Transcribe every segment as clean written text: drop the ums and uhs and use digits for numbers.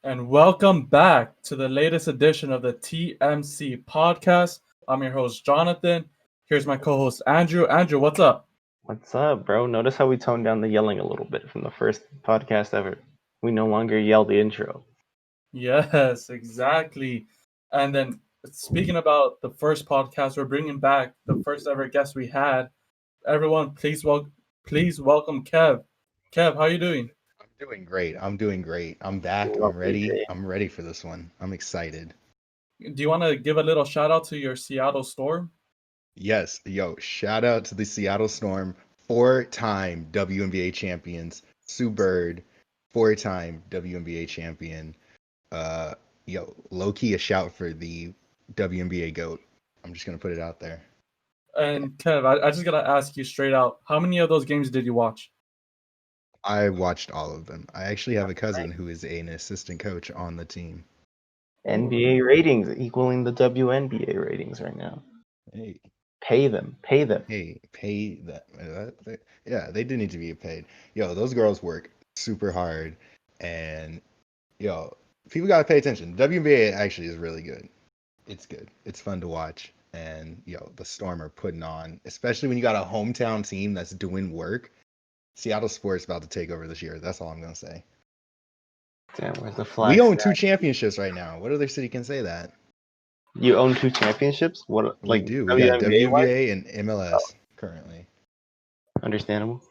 And welcome back to the latest edition of the TMC podcast. I'm your host, Jonathan. Here's my co host, Andrew. Andrew, what's up? What's up, bro? Notice how we toned down the yelling a little bit from the first podcast ever. We no longer yell the intro. Yes, exactly. And then, speaking about the first podcast, we're bringing back the first ever guest we had. Everyone, please welcome Kev. Kev, how you doing? I'm doing great. I'm back. I'm Lovely ready. day. I'm ready for this one. I'm excited. Do you want to give a little shout out to your Seattle Storm? Yes, yo, shout out to the Seattle Storm, four-time WNBA champions. Sue Bird, four-time WNBA champion. Uh, low key a shout for the WNBA GOAT. I'm just gonna put it out there. And Kev, I just gotta ask you straight out, how many of those games did you watch? I watched all of them. I actually have a cousin who is an assistant coach on the team. NBA ratings equaling the WNBA ratings right now. Hey, Pay them. Pay them. pay that. Yeah, they do need to be paid. Yo, those girls work super hard, and yo, people gotta pay attention. WNBA actually is really good. It's good. It's fun to watch, and yo, the Storm are putting on, especially when you got a hometown team that's doing work. Seattle sports about to take over this year. That's all I'm gonna say. Damn, where's the We flag own stat? 2 championships right now. What other city can say that? You own 2 championships? What, We like do. We got WNBA wise? WNBA and MLS currently. Understandable.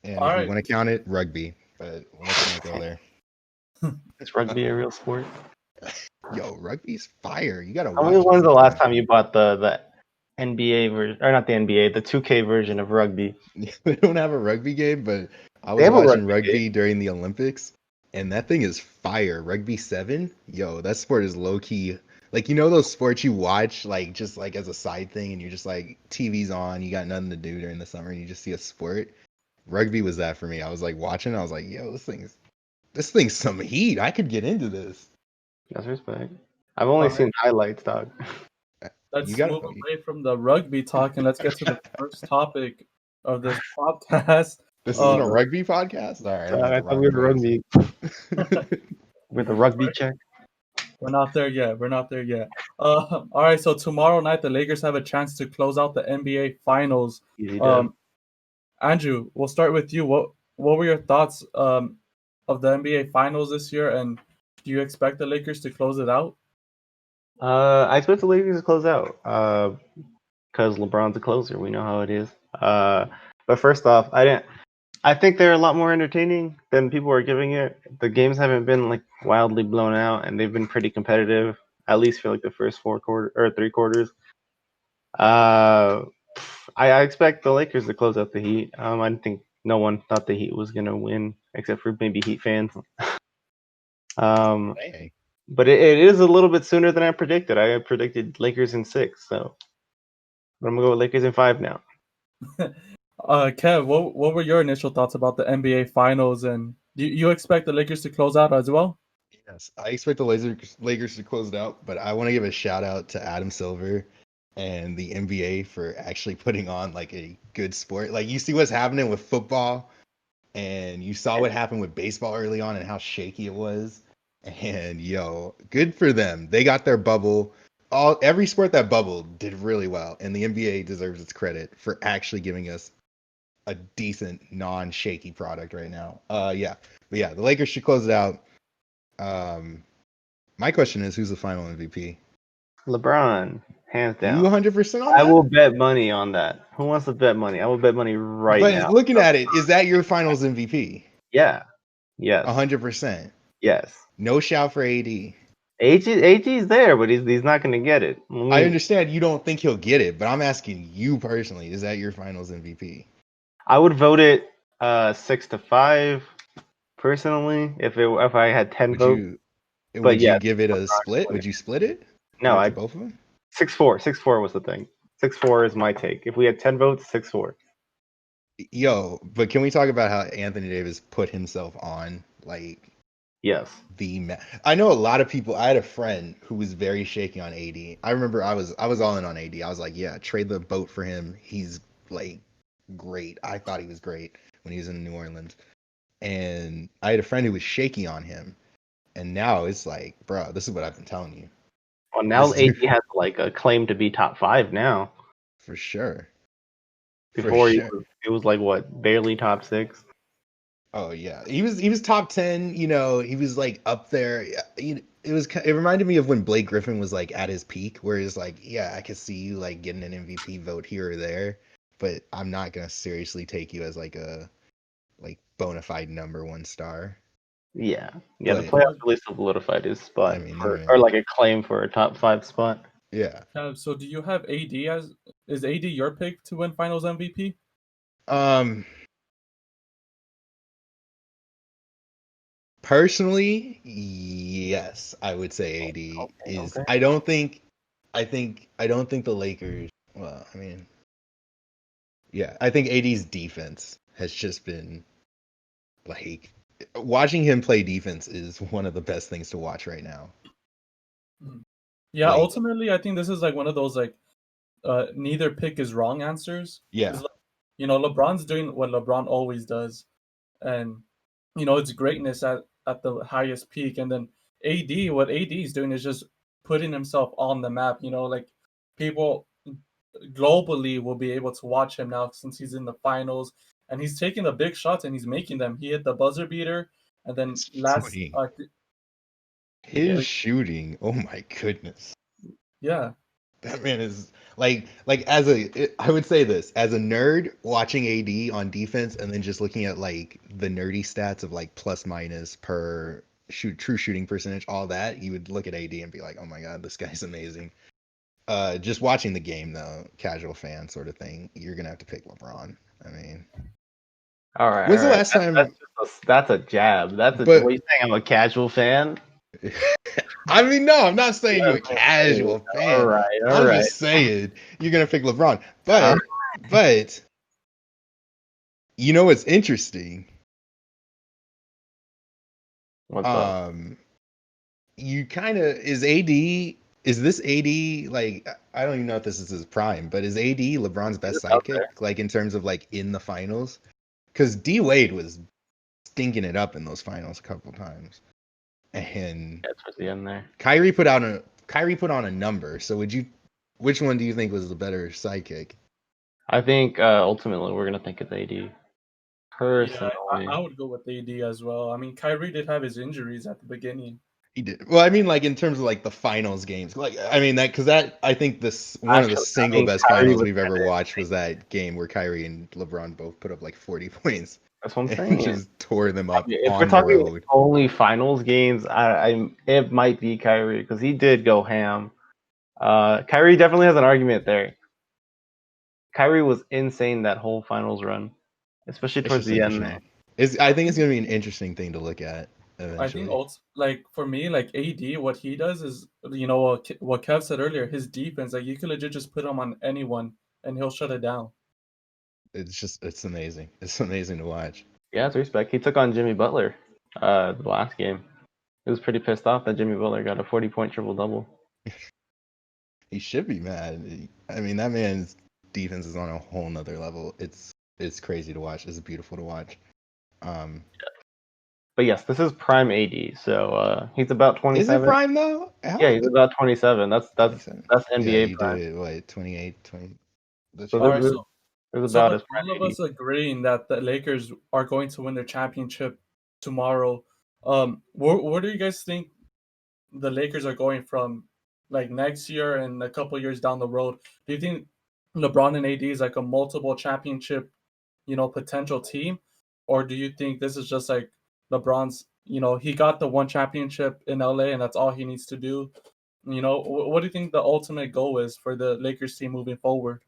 And All if we right. want to count it, rugby. But let's not go there. Is rugby a real sport? Yo, rugby's fire. You gotta How many watch it when's the last sometime. time you bought the NBA version, or not the NBA, the 2K version of rugby? We don't have a rugby game, but I They was have a watching rugby game. rugby during the Olympics, and that thing is fire. Rugby 7, yo, that sport is low key. Like, you know those sports you watch, like, just like as a side thing, and you're just like, TV's on, you got nothing to do during the summer, and you just see a sport. Rugby was that for me. I was like watching, I was like, yo, this thing's some heat. I could get into this. That's respect. I've only All right. seen highlights, dog. You Let's gotta. move away from the rugby talk and let's get to the first topic of this podcast. This isn't Uh, a rugby podcast. All right, I went I the thought wrong we were direction. rugby with a rugby check. we're not there yet. We're not there yet. All right. So tomorrow night, the Lakers have a chance to close out the NBA Finals. Easy dub. Um, Andrew, we'll start with you. What were your thoughts of the NBA Finals this year, and do you expect the Lakers to close it out? I expect the Lakers to close out because LeBron's a closer. We know how it is. But first off, I think they're a lot more entertaining than people are giving it. The games haven't been like wildly blown out, and they've been pretty competitive, at least for like the first 3 quarters. Uh, I expect the Lakers to close out the Heat. I think no one thought the Heat was gonna win except for maybe Heat fans. Um, Hey. but it is a little bit sooner than I predicted. I predicted Lakers in 6, so but I'm gonna go with Lakers in 5 now. Kev, what were your initial thoughts about the NBA Finals, and do you expect the Lakers to close out as well? Yes, I expect the Lakers to close it out, but I want to give a shout out to Adam Silver and the NBA for actually putting on like a good sport. Like you see what's happening with football, and you saw what happened with baseball early on and how shaky it was. And yo, good for them. They got their bubble. Every sport that bubbled did really well, and the NBA deserves its credit for actually giving us a decent non-shaky product right now. Yeah, but yeah, the Lakers should close it out. Um, my question is, who's the final MVP? LeBron, hands You down. 100% on I that? will bet money on that. Who wants to bet money? I will bet money right But now. looking at it, is that your finals MVP? Yeah. Yes. 100%. Yes. No shout for AD. AG's there, but he's not gonna get it. I understand you don't think he'll get it, but I'm asking you personally, is that your finals MVP? I would vote it 6-5 personally if I had 10 Would votes. you But would you yes, give it a LeBron's split? winning. Would you split it? No, Give it to I both of them? 6-4. 6-4 was the thing. 6-4 is my take. If we had 10 votes, 6-4. Yo, but can we talk about how Anthony Davis put himself on like Yes. I know a lot of people. I had a friend who was very shaky on AD. I remember I was all in on AD. I was like, yeah, trade the boat for him. He's like great. I thought he was great when he was in New Orleans. And I had a friend who was shaky on him. And now it's like, bro, this is what I've been telling you. Well, now This is- AD has like a claim to be top 5 now. For sure. Before it was like what, barely top 6. Oh yeah, he was top 10. You know, he was like up there. It reminded me of when Blake Griffin was like at his peak, where it's like, yeah, I could see you like getting an MVP vote here or there, but I'm not gonna seriously take you as like a bona fide number one star. Yeah, But, the playoffs really solidified his spot I mean, or like a claim for a top 5 spot. yeah. So do you have AD as is AD your pick to win Finals MVP? Personally, yes, I would say AD is. Okay. I don't think the Lakers. Well, I mean, yeah, I think AD's defense has just been like watching him play defense is one of the best things to watch right now. Yeah, Like, ultimately, I think this is like one of those like neither pick is wrong answers. yeah, 'Cause, LeBron's doing what LeBron always does, and it's greatness at the highest peak. And then what AD is doing is just putting himself on the map. Like people globally will be able to watch him now since he's in the finals and he's taking the big shots and he's making them. He hit the buzzer beater, and then it's last, funny. yeah, His shooting, oh my goodness. yeah, That man is like I would say this as a nerd watching AD on defense and then just looking at like the nerdy stats of like plus minus per true shooting percentage, all that, you would look at AD and be like, oh my god, this guy's amazing. Just watching the game though, casual fan sort of thing, you're gonna have to pick LeBron. I mean, All right. when's the last time? That's a jab. What are But you saying? I'm a casual fan. I mean, no, I'm not saying you're a Okay. casual fan. All I'm right. just saying you're gonna pick LeBron. But you know what's interesting? What's up? You kind of is this AD like I don't even know if this is his prime, but is AD LeBron's best It's up there. sidekick like in terms of like in the finals? Because D Wade was stinking it up in those finals a couple times, and Yeah, towards the end there. Kyrie put on a number. So which one do you think was the better sidekick? I think ultimately we're gonna think it's AD. Personally, I would go with AD as well. I mean, Kyrie did have his injuries at the beginning. He did. Well, I mean, like in terms of like the finals games, like I mean that because that I think this one of the single best Kyrie finals was we've ever better. watched was that game where Kyrie and LeBron both put up like 40 points That's what I'm and saying. just tore them up If we're on the talking road. only finals games, it might be Kyrie because he did go ham. Kyrie definitely has an argument there. Kyrie was insane that whole finals run, especially It's towards just the end there. interesting. I think it's gonna be an interesting thing to look at I think eventually. also like for me, like AD, what he does is what Kev said earlier. His defense, like you could legit just put him on anyone and he'll shut it down. It's amazing. It's amazing to watch. Yeah, it's respect. He took on Jimmy Butler the last game. He was pretty pissed off that Jimmy Butler got a 40-point triple-double. He should be mad. I mean, that man's defense is on a whole nother level. It's crazy to watch. It's beautiful to watch. But yes, this is prime AD. So he's about 27. Is it prime though? Yeah, he's about 27. That's 27. NBA Yeah, you prime. did what 28, 20. So All right, there's so about with his prime all of AD. us agreeing that the Lakers are going to win their championship tomorrow, where do you guys think the Lakers are going from, like next year and a couple years down the road? Do you think LeBron and AD is like a multiple championship, potential team, or do you think this is just like LeBron's? He got the one championship in LA, and that's all he needs to do. What do you think the ultimate goal is for the Lakers team moving forward?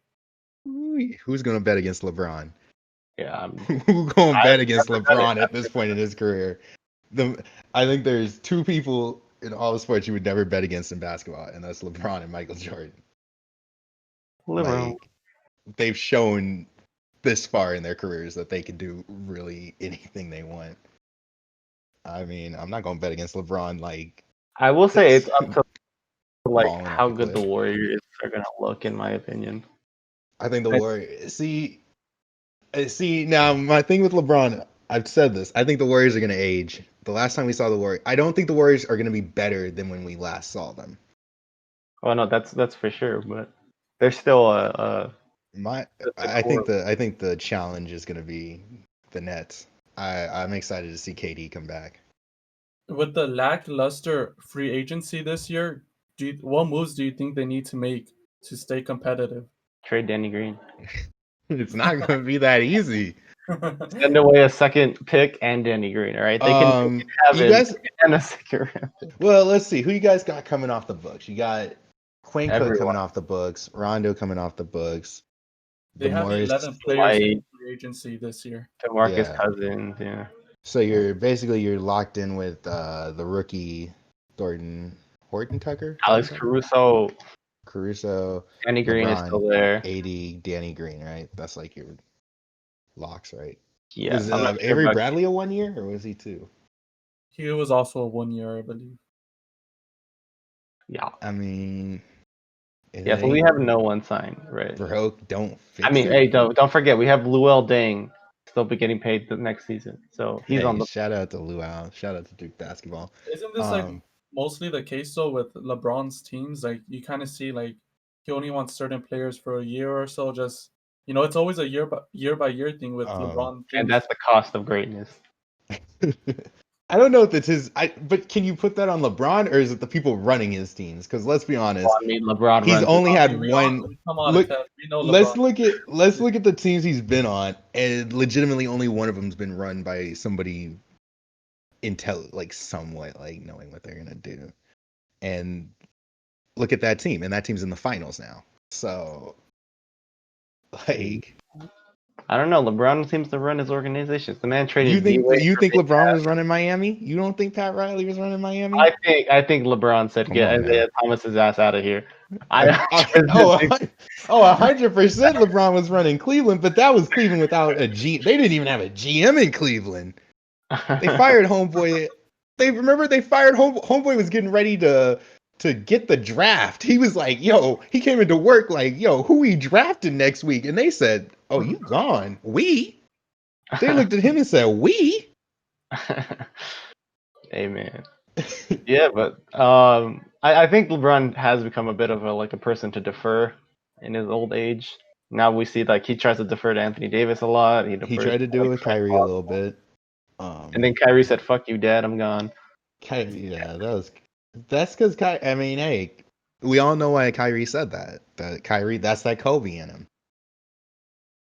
Who's gonna bet against LeBron? Yeah, Who's gonna bet against never done it. LeBron at this point in his career? I think there's two people in all the sports you would never bet against in basketball, and that's LeBron and Michael Jordan. LeBron. Like they've shown this far in their careers that they can do really anything they want. I mean, I'm not gonna bet against LeBron. Like I will say it's up to like falling off how a good the cliff. Warriors are gonna look, in my opinion. I think the Warriors. See now my thing with LeBron. I've said this. I think the Warriors are gonna age The last time we saw the Warriors, I don't think the Warriors are going to be better than when we last saw them. Well, no, that's for sure. But there's still I core. think the challenge is going to be the Nets. I'm excited to see KD come back. With the lackluster free agency this year, what moves do you think they need to make to stay competitive? Trade Danny Green. It's not going to be that easy. Send away a second pick and Danny Green. All right, they can have You it guys. and a second round. Well, let's see who you guys got coming off the books. You got Quinn Cook Everyone. coming off the books, Rondo coming off the books. They have Morris 11 players in White, free agency this year. DeMarcus Yeah. Cousins. Yeah. So you're locked in with the rookie Horton Tucker, Alex Caruso. Danny Green is still there. AD, Danny Green, right? That's like your locks, right? Yeah. Was I'm not sure Avery about- Bradley a 1 year or was he 2? He was also a 1 year, I believe. Yeah. I mean, Yeah. So we have no one signed, right? Bro, don't fix I mean, it. hey, don't forget we have Luol Deng still be getting paid the next season, so he's on the. Shout out to Luau. Shout out to Duke basketball. Isn't this like mostly the case though with LeBron's teams? Like you kind of see like he only wants certain players for a year or so. Just it's always a year by year thing with LeBron. Teams. And that's the cost of greatness. I don't know if it's his. But can you put that on LeBron or is it the people running his teams? Because let's be honest, Well, I mean, LeBron. he's only had one. Come on, look, we know let's LeBron. look at the teams he's been on, and legitimately only one of them's been run by somebody like somewhat like knowing what they're gonna do. And look at that team, and that team's in the finals now. So, like. I don't know. LeBron seems to run his organization. The man traded. You think LeBron was running Miami? You don't think Pat Riley was running Miami? I think LeBron said, "Get Isaiah Thomas's ass out of here." 100% LeBron was running Cleveland, but that was Cleveland without a G. They didn't even have a GM in Cleveland. They fired Homeboy. They fired Homeboy was getting ready to get the draft. He was like, "Yo," he came into work like, "Yo, who we drafting next week?" And they said, "Oh, you gone? We?" They looked at him and said, "We?" Amen. Yeah, but I think LeBron has become a bit of a person to defer in his old age. Now we see like he tries to defer to Anthony Davis a lot. He tried to do it with Kyrie a little bit. And then Kyrie said, "Fuck you, Dad, I'm gone." That's because Kyrie. I mean, hey, we all know why Kyrie said that. That Kyrie, that's that Kobe in him.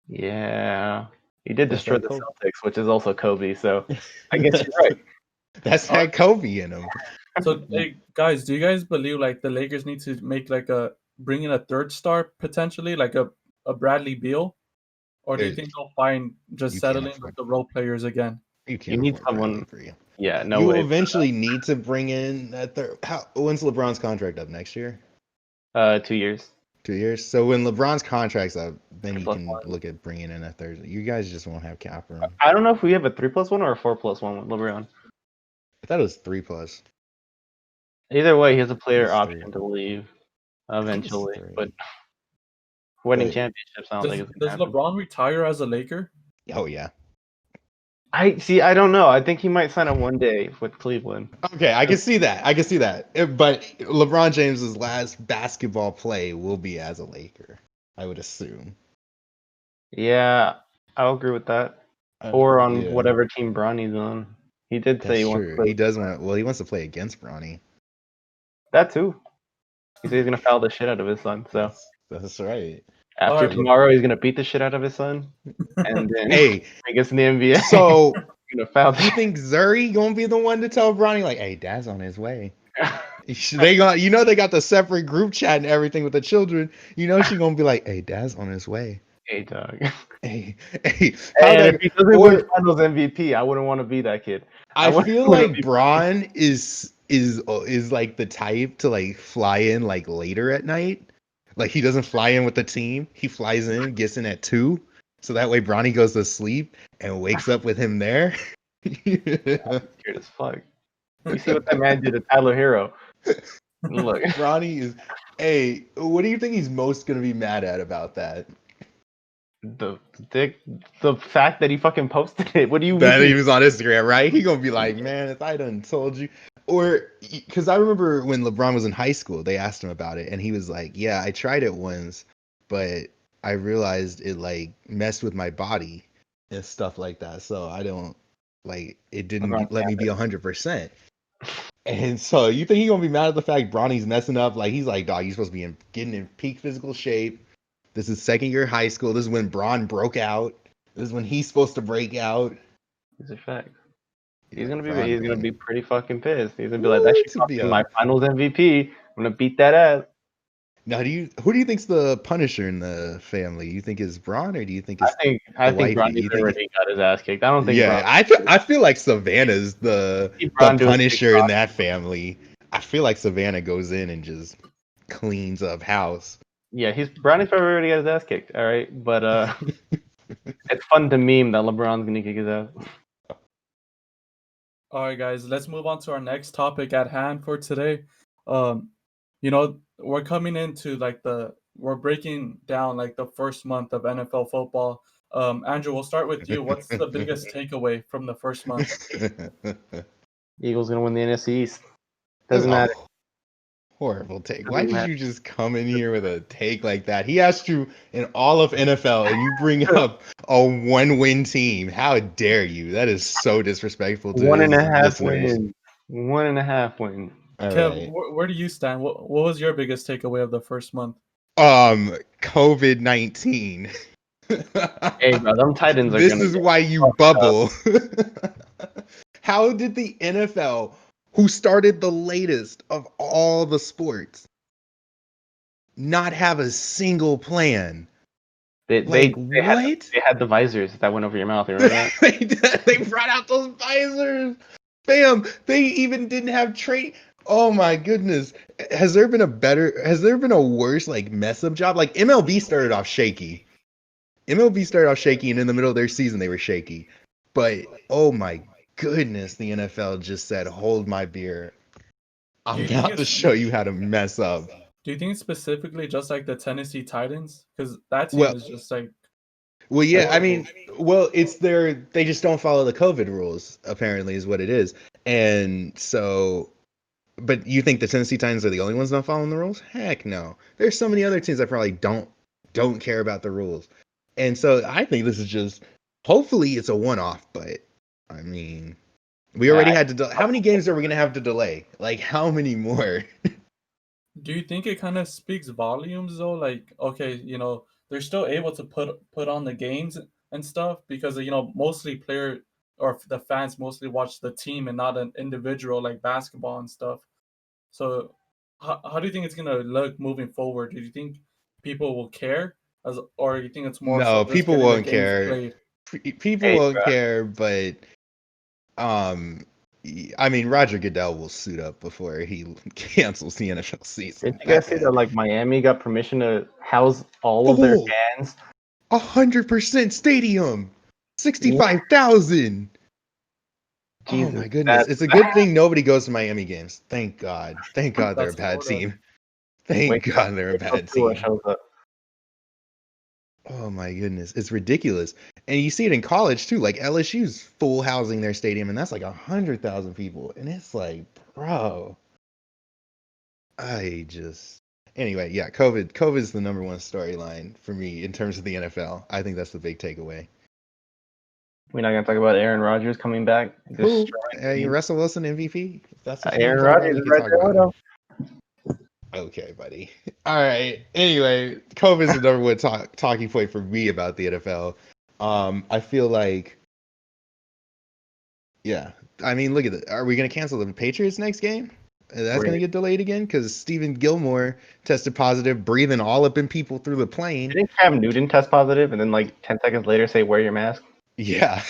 Yeah, he did destroy the Celtics, which is also Kobe. So I guess you're right. That's that Kobe in him. So, hey, guys, do you guys believe like the Lakers need to make bring in a third star potentially, like a Bradley Beal, or do you think they'll find just settling with the role players again? You need someone for you. Yeah, no you way. You eventually need to bring in that third. When's LeBron's contract up next year? 2 years. 2 years. So when LeBron's contract's up, then you can look at bringing in a third. You guys just won't have cap room. I don't know if we have a 3+1 or a 4+1 with LeBron. I thought it was 3+. Either way, he has a player option to leave eventually, but winning championships. I don't think it's does LeBron retire as a Laker? Oh yeah. I don't know. I think he might sign up one day with Cleveland. Okay, I can see that. But LeBron James's last basketball play will be as a Laker, I would assume. Yeah, I'll agree with that. Or on whatever team Bronny's on. He did say he wants to play. He does want. Well, he wants to play against Bronny. That too. He said he's gonna foul the shit out of his son. So that's right. After tomorrow, he's gonna beat the shit out of his son, and then he gets in the NBA. So gonna foul. You think Zuri gonna be the one to tell Bronny like, "Hey, Dad's on his way"? They got the separate group chat and everything with the children. She gonna be like, "Hey, Dad's on his way." Hey, dog. Hey. If he doesn't win Finals MVP, I wouldn't want to be that kid. I feel like Bron is like the type to like fly in like later at night. Like he doesn't fly in with the team. He flies in, gets in at 2, so that way Bronny goes to sleep and wakes up with him there. Scared as fuck. You see what that man did to Tyler Hero. Look, Bronny is. Hey, what do you think he's most gonna be mad at about that? the fact that he fucking posted it. What do you That he mean? was on Instagram, right? He gonna be like, man, if I done told you, or because I remember when LeBron was in high school, they asked him about it, and he was like, yeah, I tried it once, but I realized it like messed with my body and stuff like that, so I don't like it LeBron didn't let can't me do be 100%. And so you think he gonna be mad at the fact Bronny's messing up? Like he's like, dog, you're supposed to be getting in peak physical shape. This is second year high school. This is when Bron broke out. This is when he's supposed to break out. It's a fact. He's like, Bron He's gonna being be pretty fucking pissed. He's gonna be like, that what should to cost be me a my Finals MVP. I'm gonna beat that ass. now. Who do you think's the Punisher in the family? You think it's Bron or do you think it's I the think wifey? Bronny's You think? already got his ass kicked. I don't think Yeah, Bron. I feel like Savannah's See the Bron doing Punisher in TikTok. that family. I feel like Savannah goes in and just cleans up house. Yeah, Bronny's probably already got his ass kicked. All right, but it's fun to meme that LeBron's gonna kick his ass. All right, guys, let's move on to our next topic at hand for today. Um, we're coming into we're breaking down like the first month of NFL football. Andrew, we'll start with you. What's the biggest takeaway from the first month? Eagles gonna win the NFC East. That's Doesn't a matter. horrible take. Why Doesn't did matter. you just come in here with a take like that? He asked you in all of NFL and you bring up a one-win team. How dare you? That is so disrespectful to One and a his half listeners. wins. 1.5 wins. All Kev, right. where do you stand? What was your biggest takeaway of the first month? COVID-19. Hey, bro, them Titans are This gonna is get why you fucked up. bubble. How did the NFL, who started the latest of all the sports, not have a single plan? Like what? They had the visors that went over your mouth. You remember that? They brought out those visors. Bam! They even didn't have trade. Oh my goodness! Has there been a worse like mess up job? Like MLB started off shaky. MLB started off shaky, and in the middle of their season they were shaky. But oh my goodness, the NFL just said, "Hold my beer. Do I'm you think about to it's show you how to mess up." Do you think it's specifically just like the Tennessee Titans? Because that team Well, is just like yeah, I horrible. mean, they just don't follow the COVID rules, apparently, is what it is. And so, but you think the Tennessee Titans are the only ones not following the rules? Heck no. There's so many other teams that probably don't care about the rules. And so I think this is just hopefully it's a one-off, but I mean, we already I, had to how many games are we going to have to delay? Like how many more? Do you think it kind of speaks volumes though? Like, okay, they're still able to put on the games and stuff because mostly player or the fans mostly watch the team and not an individual like basketball and stuff. So, how do you think it's gonna look moving forward? Do you think people will care, or do you think it's more so No, just people getting the won't games care. played? People hey, won't bro, care, but um I mean Roger Goodell will suit up before he cancels the NFL did season. you That guys see man. that like Miami got permission to house all of their Oh, fans? 100% stadium. What? 65,000. Oh Jesus, my goodness. that's It's a good thing nobody goes to Miami games. Thank God. Thank God they're a That's bad Florida. team. wait Thank God they're a till bad Tua team. shows up. Oh my goodness. It's ridiculous. And you see it in college too. Like LSU's full housing their stadium, and that's like 100,000 people. And it's like, bro, I just anyway, yeah, COVID is the number one storyline for me in terms of the NFL. I think that's the big takeaway. We're not gonna talk about Aaron Rodgers coming back, Who? destroying Hey, teams. Russell Wilson MVP? If that's what you want Aaron to talk about, Rodgers we is can right talk there about with it. him. Okay, buddy. All right. Anyway, COVID is the number one talking point for me about the NFL. I feel like, yeah. I mean, look at it. Are we going to cancel the Patriots next game? That's going to get delayed again because Stephen Gilmore tested positive, breathing all up in people through the plane. Didn't Cam Newton test positive and then like 10 seconds later say wear your mask? Yeah.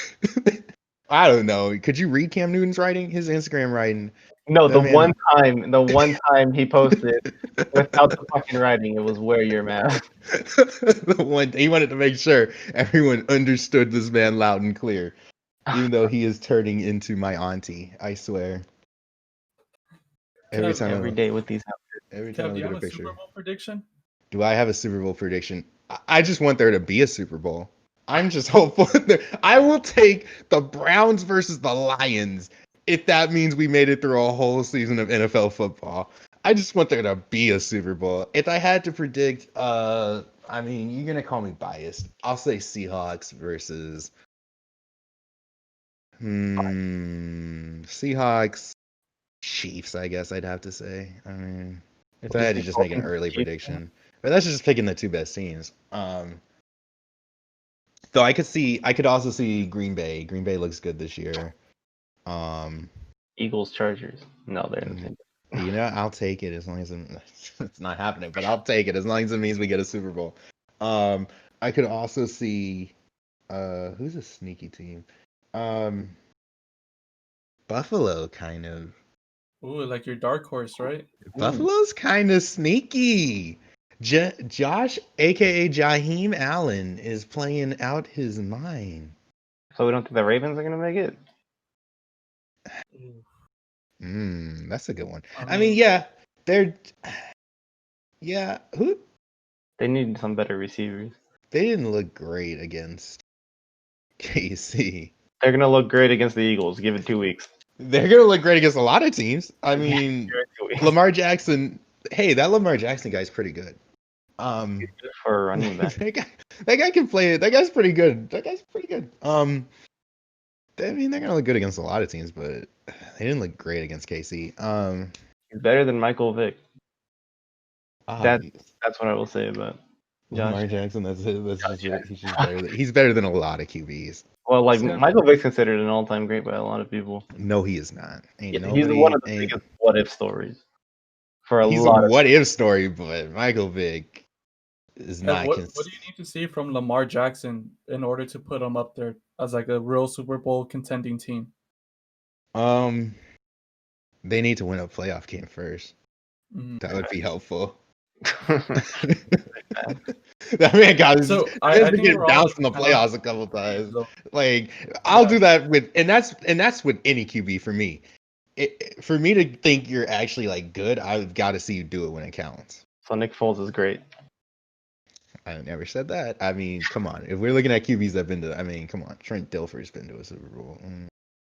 I don't know. Could you read Cam Newton's writing? His Instagram writing. No, That man. the one time he posted without the fucking writing, it was wear your mask. The one he wanted to make sure everyone understood this man loud and clear. Even though he is turning into my auntie, I swear. Every Kev, time Every day with these. every time I Kev, do look you at have a a Super picture. Bowl prediction? Do I have a Super Bowl prediction? I just want there to be a Super Bowl. I'm just hopeful. I will take the Browns versus the Lions if that means we made it through a whole season of NFL football. I just want there to be a Super Bowl. If I had to predict, I mean, you're gonna call me biased. I'll say Seahawks versus Seahawks, Chiefs. I guess I'd have to say. I mean, if I had to just make an early prediction, but that's just picking the two best teams. Though I could also see Green Bay. Green Bay looks good this year. Eagles, Chargers. No, they're in the same. You know, I'll take it as long as it's not happening, but I'll take it as long as it means we get a Super Bowl. I could also see who's a sneaky team? Buffalo kind of. Ooh, like your dark horse, right? Buffalo's kind of sneaky. Josh, aka Jaheim Allen, is playing out his mind. So we don't think the Ravens are gonna make it? That's a good one. I mean, mean, yeah, they're who They need some better receivers. they didn't look great against KC. They're gonna look great against the Eagles. Give it 2 weeks. They're gonna look great against a lot of teams. I mean, Give it 2 weeks. Lamar Jackson. Hey, that Lamar Jackson guy's pretty good. For a running back. that guy can play. That guy's pretty good. I mean, they're gonna look good against a lot of teams, but they didn't look great against KC. He's better than Michael Vick. That That's what I will say about Josh. Lamar Jackson. That's it. He's better than a lot of QBs. Well, like So- Michael Vick's considered an all-time great by a lot of people. No, he is not. He's one of the biggest what-if stories for a He's lot a of. what-if story, but Michael Vick is Kev, not. what do you need to see from Lamar Jackson in order to put him up there as like a real Super Bowl contending team? They need to win a playoff game first. Mhm. That would be helpful. That man got his, So, he I has think been getting we're all bounced in the kind playoffs a couple times. So, Like I'll Yeah. do that with, and that's with any QB for me. For me to think you're actually like good, I've got to see you do it when it counts. So Nick Foles is great. I never said that. I mean, come on. If we're looking at QBs that've been to, I mean, come on. Trent Dilfer's been to a Super Bowl.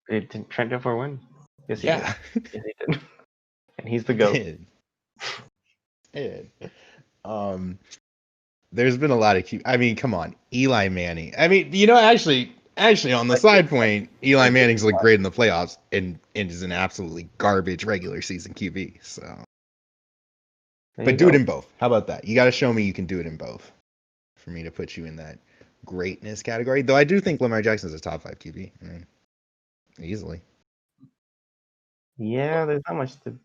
Did Trent Dilfer win? Yes, he Yeah. did. Yes, he did. And he's the GOAT. Did. There's been a lot of I mean, come on, Eli Manning. I mean, you know, actually, on the side point, Eli Manning's looked great in the playoffs and is an absolutely garbage regular season QB. So, There but you do go. it in both. How about that? You got to show me you can do it in both for me to put you in that greatness category. Though I do think Lamar Jackson's a top 5 QB. I mean, easily. Yeah, there's not much debate.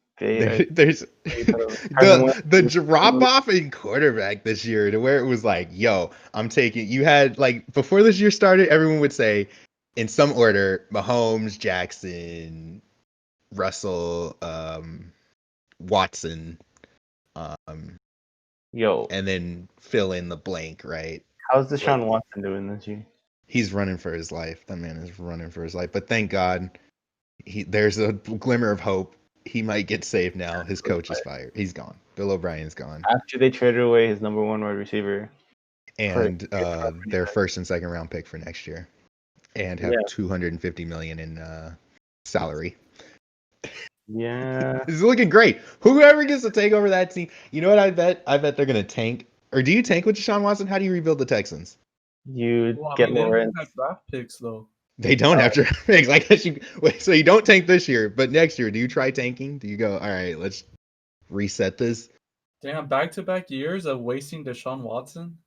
There's Carson Wentz the is- drop off in quarterback this year to where it was like, yo, I'm taking. You had like before this year started, everyone would say in some order: Mahomes, Jackson, Russell, Watson, Yo, and then fill in the blank. Right? how's Deshaun Watson doing this year? He's running for his life. That man is running for his life. But thank God, there's a glimmer of hope. He might get saved now. His coach is fired. He's gone. Bill O'Brien's gone. After they traded away his number one wide receiver. And their first and second round pick for next year. And have $250 million in salary. Yeah. It's looking great. Whoever gets to take over that team, you know what I bet? I bet they're gonna tank. Or do you tank with Deshaun Watson? How do you rebuild the Texans? You well, I get mean, they don't Lawrence. have draft picks though. They don't have draft picks. I guess you wait. So you don't tank this year, but next year, do you try tanking? Do you go? All right, let's reset this. Damn, back-to-back years of wasting Deshaun Watson.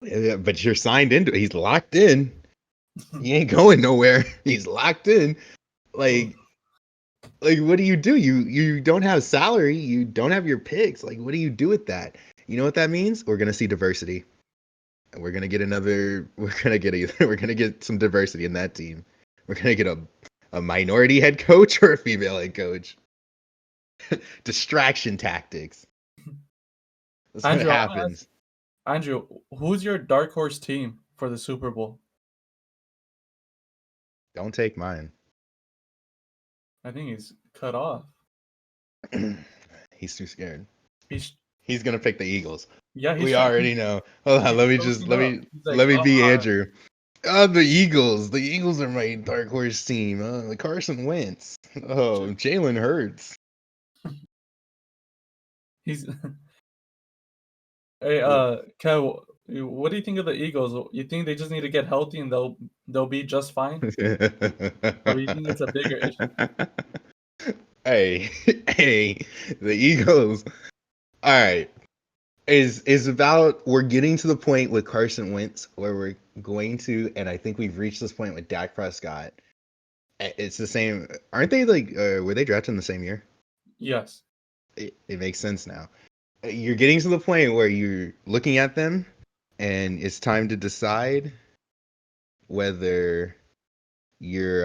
Yeah, but you're signed into it. He's locked in. He ain't going nowhere. He's locked in. Like what do? You don't have salary. You don't have your picks. Like, what do you do with that? You know what that means? We're gonna see diversity. We're gonna get we're gonna get some diversity in that team. We're gonna get a minority head coach or a female head coach. Distraction tactics. That's what Andrew, I wanna happens. Andrew, who's your dark horse team for the Super Bowl? Don't take mine. I think he's cut off. He's too scared. He's He's gonna pick the Eagles. Yeah, We already know. Hold on, let me choking up. He's like, let me be "Ah." Andrew. Oh, the Eagles. The Eagles are my dark horse team. Carson Wentz. Oh, Jalen Hurts. He's hey, Kev, what do you think of the Eagles? You think they just need to get healthy and they'll be just fine? Or you think it's a bigger issue? Hey, hey, the Eagles. All right. Is about we're getting to the point with Carson Wentz where we're going to, and I think we've reached this point with Dak Prescott. It's the same. Aren't they like? Were they drafted in the same year? Yes. It makes sense now. You're getting to the point where you're looking at them, and it's time to decide whether you're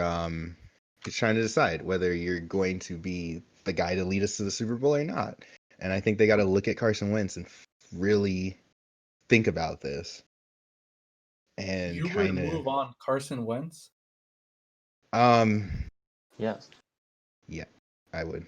just trying to decide whether you're going to be the guy to lead us to the Super Bowl or not. And I think they got to look at Carson Wentz and really think about this and You would kind of move on Carson Wentz? um Yes. yeah, I would.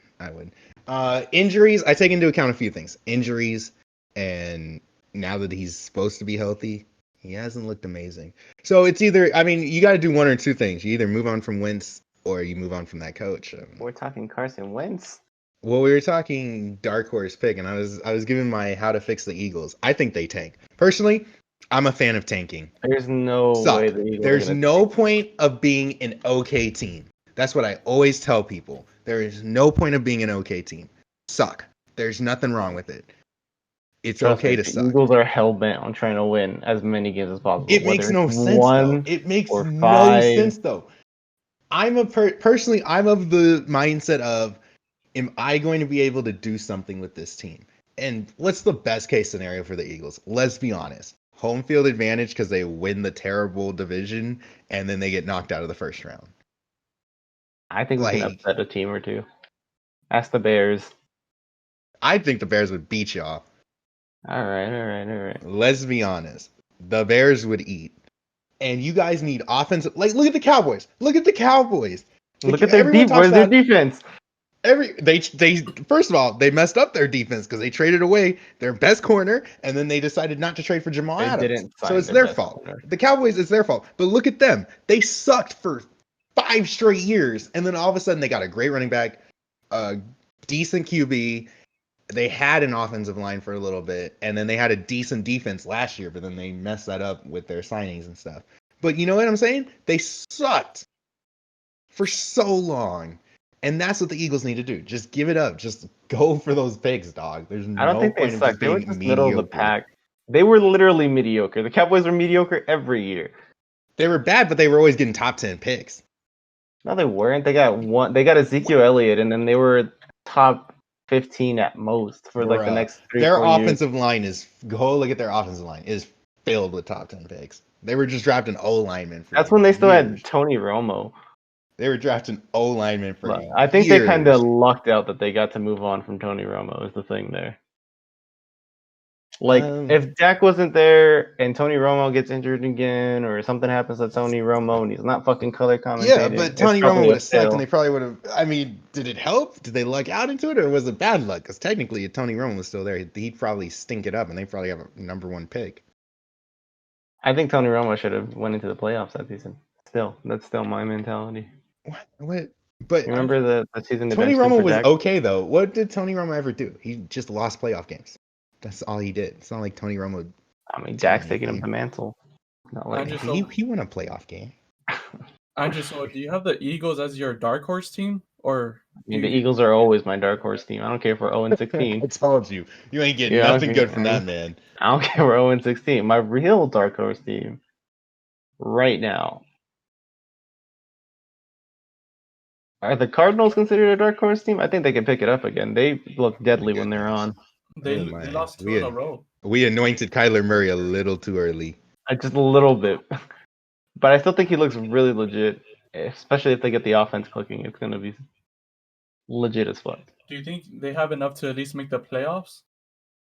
Injuries, I take into account a few things. Injuries, and now that he's supposed to be healthy, he hasn't looked amazing. So it's either, I mean, you got to do one or two things. You either move on from Wentz or you move on from that coach. We're talking Carson Wentz. Well, we were talking dark horse pick, and I was giving my how to fix the Eagles. I think they tank. Personally, I'm a fan of tanking. There's no way Suck. the Eagles are There's gonna. no point of being an okay team. That's what I always tell people. There is no point of being an okay team. Suck. There's nothing wrong with it. It's Trust okay me, to the suck. Eagles are hell bent on trying to win as many games as possible, It makes whether it's no sense though. one It makes or no five. sense though. Personally, I'm of the mindset of, am I going to be able to do something with this team? And what's the best case scenario for the Eagles? Let's be honest. Home field advantage because they win the terrible division and then they get knocked out of the first round. I think we can Like, upset a team or two. Ask the Bears. I think the Bears would beat y'all. All right. Let's be honest. The Bears would eat. And you guys need offensive. Like, look at the Cowboys. Look at the Cowboys. Look at their Everyone deep. talks Where's their about defense? they first of all, they messed up their defense because they traded away their best corner and then they decided not to trade for Jamal They Adams. didn't So sign it's their their best fault. corner. The Cowboys, it's their fault. But look at them. They sucked for 5 straight years. And then all of a sudden they got a great running back, a decent QB. They had an offensive line for a little bit, and then they had a decent defense last year, but then they messed that up with their signings and stuff. But you know what I'm saying? They sucked for so long. And that's what the Eagles need to do. Just give it up. Just go for those picks, dog. There's I don't no think they point in just sucked. They were being just middle of the mediocre. pack. They were literally mediocre. The Cowboys were mediocre every year. They were bad, but they were always getting top 10 picks. No, they weren't. They got one. They got Ezekiel Elliott, and then they were top 15 at most for like the Bruh. next three, Their 4 years. offensive line is, go look at their offensive line, is filled with top 10 picks. They were just drafting O linemen for That's when they still years. had Tony Romo. They were drafting O linemen for But I think they kind years. of lucked out that they got to move on from Tony Romo. Is the thing there. Like if Dak wasn't there and Tony Romo gets injured again, or something happens to Tony Romo and he's not fucking color commentating, Yeah, but it's Tony Romo probably would a have sucked, and fail. they probably would have. I mean, did it help? Did they luck out into it, or was it bad luck? Because technically, if Tony Romo was still there, he'd probably stink it up, and they probably have a #1 pick. I think Tony Romo should have went into the playoffs that season. Still, that's still my mentality. What? What? But You remember the season they Tony benched him Romo for was Dak? okay though. What did Tony Romo ever do? He just lost playoff games. That's all he did. It's not like Tony Romo I mean, did Dak's taking up anything. the mantle. Not like Andrew, He won a playoff game. so do you have the Eagles as your dark horse team, or I do mean, the you? Eagles are always my dark horse team. I don't care if we're 0-16. I told you, you ain't getting Yeah, I nothing don't good care. from that man. I don't care if we're 0-16. My real dark horse team right now. Are the Cardinals considered a dark horse team? I think they can pick it up again. They look Oh my deadly when they're goodness. on. They Oh they my. lost 2 in a row. We anointed Kyler Murray a little too early. Just a little bit. But I still think he looks really legit, especially if they get the offense clicking. It's going to be legit as fuck. Do you think they have enough to at least make the playoffs?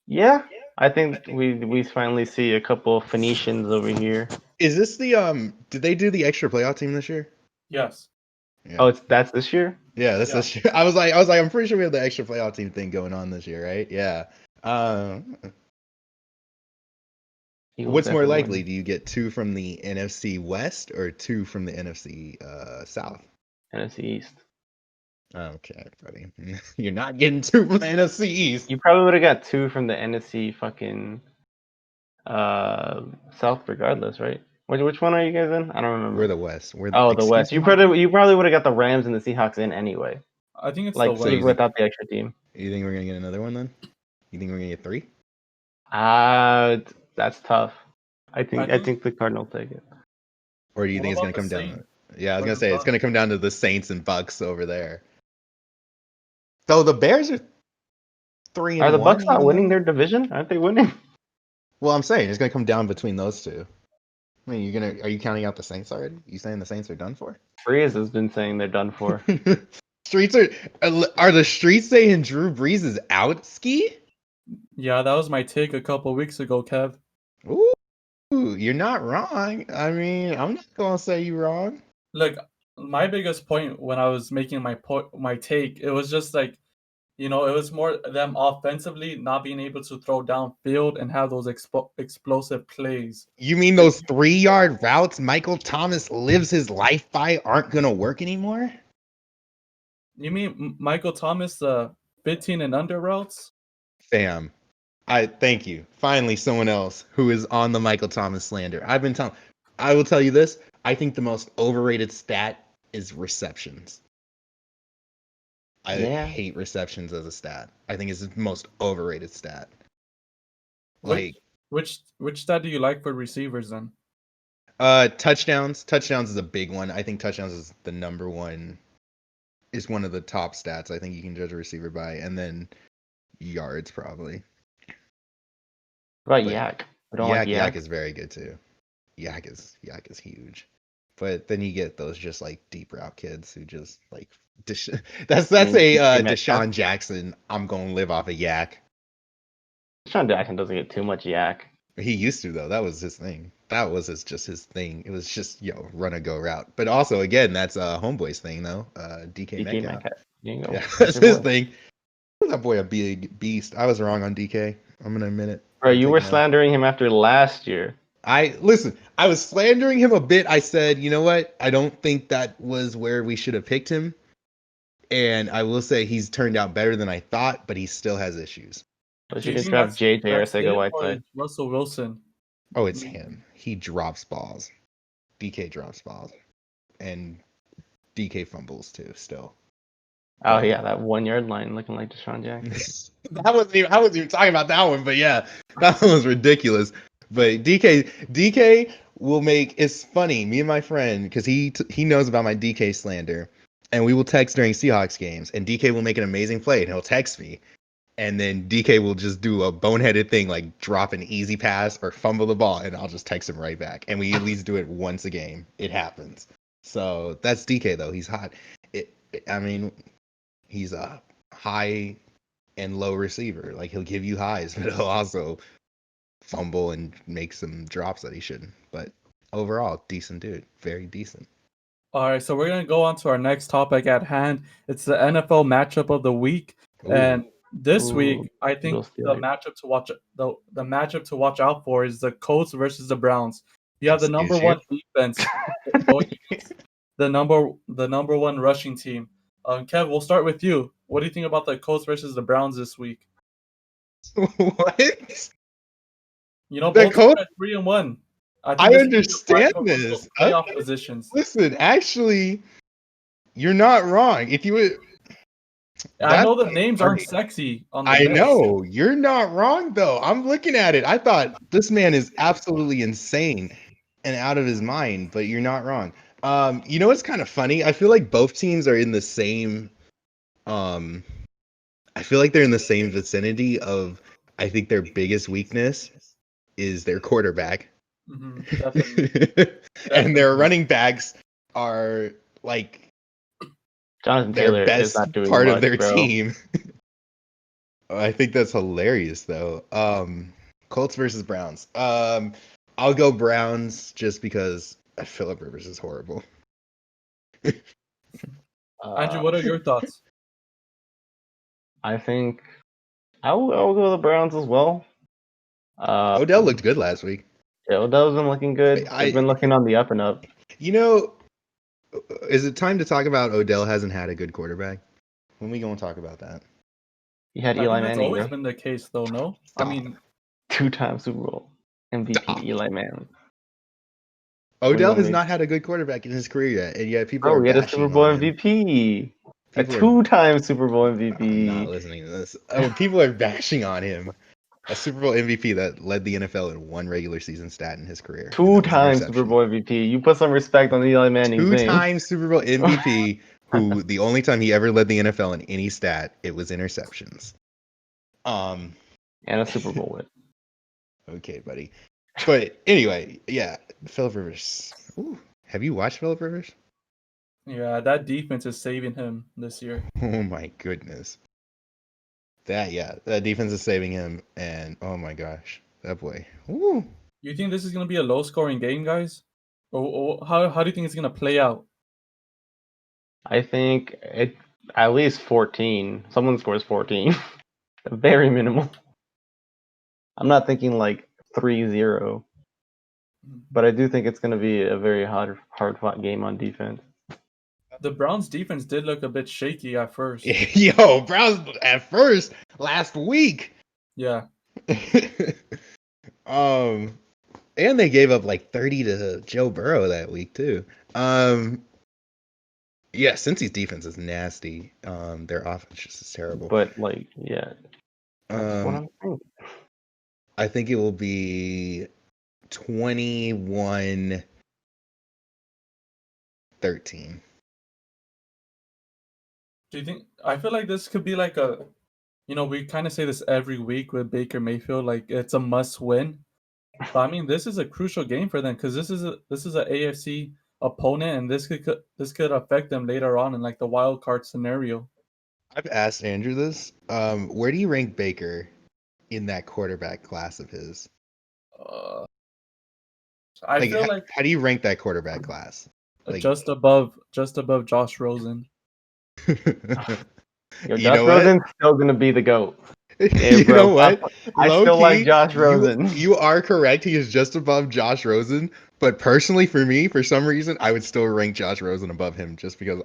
Yeah, I think we finally see a couple of Phoenicians over here. Is this the Did they do the extra playoff team this year? Yes. Yeah. Oh, that's this year? Yeah, that's Yeah. this year. I was like, I'm pretty sure we have the extra playoff team thing going on this year, right? Yeah. Uh, Eagles what's more definitely likely? win. Do you get 2 from the NFC West or 2 from the NFC South? NFC East. Okay, buddy. You're not getting 2 from the NFC East. You probably would have got 2 from the NFC fucking South regardless, right? Which one are you guys in? I don't We're remember. the West. Oh, the Excuse West. You me. probably would have got the Rams and the Seahawks in anyway. I think it's the Like So West. you even think without the extra team. you think we're gonna get another one then? You think we're gonna get 3? That's tough. I I think think. the Cardinals take it. Or do you What think it's about gonna the come down? Saints Yeah, I was or gonna the say it's Bucks? gonna come down to the Saints and Bucks over there. So the Bears are 3 Are and the Bucks 1, not even winning though. their division? Aren't they winning? Well, I'm saying it's gonna come down between those two. I mean, are you counting out the Saints already? You saying the Saints are done for? Freeze has been saying they're done for. Streets are the streets saying Drew Brees is out? Ski? Yeah, that was my take a couple weeks ago, Kev. Ooh, you're not wrong. I mean, I'm not gonna say you're wrong. Look, my biggest point when I was making my take, it was just like, it was more them offensively not being able to throw downfield and have those explosive plays. You mean Like, those 3-yard routes Michael Thomas lives his life by aren't gonna work anymore? you mean Michael Thomas, 15 and under routes? Fam, I thank you. Finally, someone else who is on the Michael Thomas slander. I will tell you this. I think the most overrated stat is receptions. I Yeah. hate receptions as a stat. I think it's the most overrated stat. Which Like, which stat do you like for receivers then? touchdowns. Touchdowns is a big one. I think touchdowns is the number one. Is one of the top stats I think you can judge a receiver by, and then yards probably. What about But Yak? We don't like Yak Yak. is very good too. Yak is huge. But then you get those just like deep route kids who just like that's I mean, a DK Metcalf. Deshaun Jackson. I'm gonna live off a Yak. Sean Jackson doesn't get too much Yak. He used to though. That was his thing. That was just his thing. It was just run a go route. But also again, that's Homeboy's thing though. DK DK Metcalf. Metcalf. You can go. Yeah, That's that's your his boy. thing. That boy a big beast. I was wrong on DK. I'm gonna admit it. Bro, I'm you were taking that. slandering him after last year. I listen. I was slandering him a bit. I said, you know what? I don't think that was where we should have picked him. And I will say he's turned out better than I thought, but he still has issues. But Do you you just think dropped JJ that's Arcega him or Whiteside. is Russell Wilson? Oh, it's him. He drops balls. DK drops balls, and DK fumbles too. Still, Oh but yeah, that 1 yard line looking like Deshaun Jackson. I wasn't even talking about that one. But yeah, that one was ridiculous. But DK will make. It's funny. Me and my friend, because he knows about my DK slander, and we will text during Seahawks games, and DK will make an amazing play, and he'll text me, and then DK will just do a boneheaded thing like drop an easy pass or fumble the ball, and I'll just text him right back, and we at least do it once a game. It happens. So that's DK though. He's hot. I mean, he's a high and low receiver. Like he'll give you highs, but he'll also fumble and make some drops that he shouldn't. But overall, decent dude. Very decent. All right, so we're gonna go on to our next topic at hand. It's the NFL matchup of the week, Ooh. and this Ooh, week I think Eagles the Steelers. matchup to watch the matchup to watch out for is the Colts versus the Browns. You have the number Excuse you. one defense going against the number one rushing team. Kev, we'll start with you. What do you think about the Colts versus the Browns this week? What? The Both teams coach? are 3-1. I think I this is a good fight understand for both those this. playoff Okay. positions. Listen, actually, you're not wrong. If you would, I that's know the names aren't funny. sexy on the I list. know you're not wrong though. I'm looking at it. I thought this man is absolutely insane and out of his mind, but you're not wrong. What's kind of funny? I feel like both teams are in the same. Um, I feel like they're in the same vicinity of. I think their biggest weakness is their quarterback, Definitely. and their Definitely. running backs are like Jonathan their Taylor is best not doing part of much, their bro. team. I think that's hilarious though. Colts versus Browns. I'll go Browns just because Philip Rivers is horrible. Andrew, Uh, what are your thoughts? I think I'll go with the Browns as well. Odell looked good last week. Yeah, Odell's been looking good. They've been looking on the up and up. You know, is it time to talk about Odell hasn't had a good quarterback? When we going to talk about that? You had I Eli think that's Manning, always bro. been the case, though. No, Stop. I mean, 2-time Super Bowl MVP Stop. Eli Manning. Odell has not had a good quarterback in his career yet, and yet people are Bro, he had a bashing Super Bowl on him. MVP. People a are- 2-time Super Bowl I'm not MVP. listening to this. Oh, people are bashing on him. A Super Bowl MVP that led the NFL in one regular season stat in his career. and that was 2-time Super interception. Bowl MVP. You put some respect on Eli Manning's name. 2-time Super Bowl MVP, who the only time he ever led the NFL in any stat, it was interceptions. And a Super Bowl win. Okay, buddy. But anyway, yeah, Philip Rivers. Ooh, have you watched Philip Rivers? yeah, that defense is saving him this year. Oh my goodness. That defense is saving him, and oh my gosh, that boy. Ooh. You think this is gonna be a low-scoring game, guys? Or how do you think it's gonna play out? I think at least 14. Someone scores 14. Very minimal. I'm not thinking like 3-0. But I do think it's going to be a very hard-fought game on defense. The Browns' defense did look a bit shaky at first. Yo, Browns at first last week. Yeah. And they gave up like 30 to Joe Burrow that week too. Yeah, Cincy's defense is nasty. Their offense just is terrible. But like, yeah. That's what I'm saying. I think it will be 21-13. Do you think? I feel like this could be like a, we kind of say this every week with Baker Mayfield, like it's a must-win. But I mean, this is a crucial game for them because this is a AFC opponent, and this could affect them later on in like the wild card scenario. I've asked Andrew this. Where do you rank Baker in that quarterback class of his? I feel like how do you rank that quarterback class? Like, just above Josh Rosen. Yo, Josh Rosen's still gonna be the GOAT. Hey, you know what? I still like Josh Rosen. You are correct. He is just above Josh Rosen. But personally, for me, for some reason, I would still rank Josh Rosen above him just because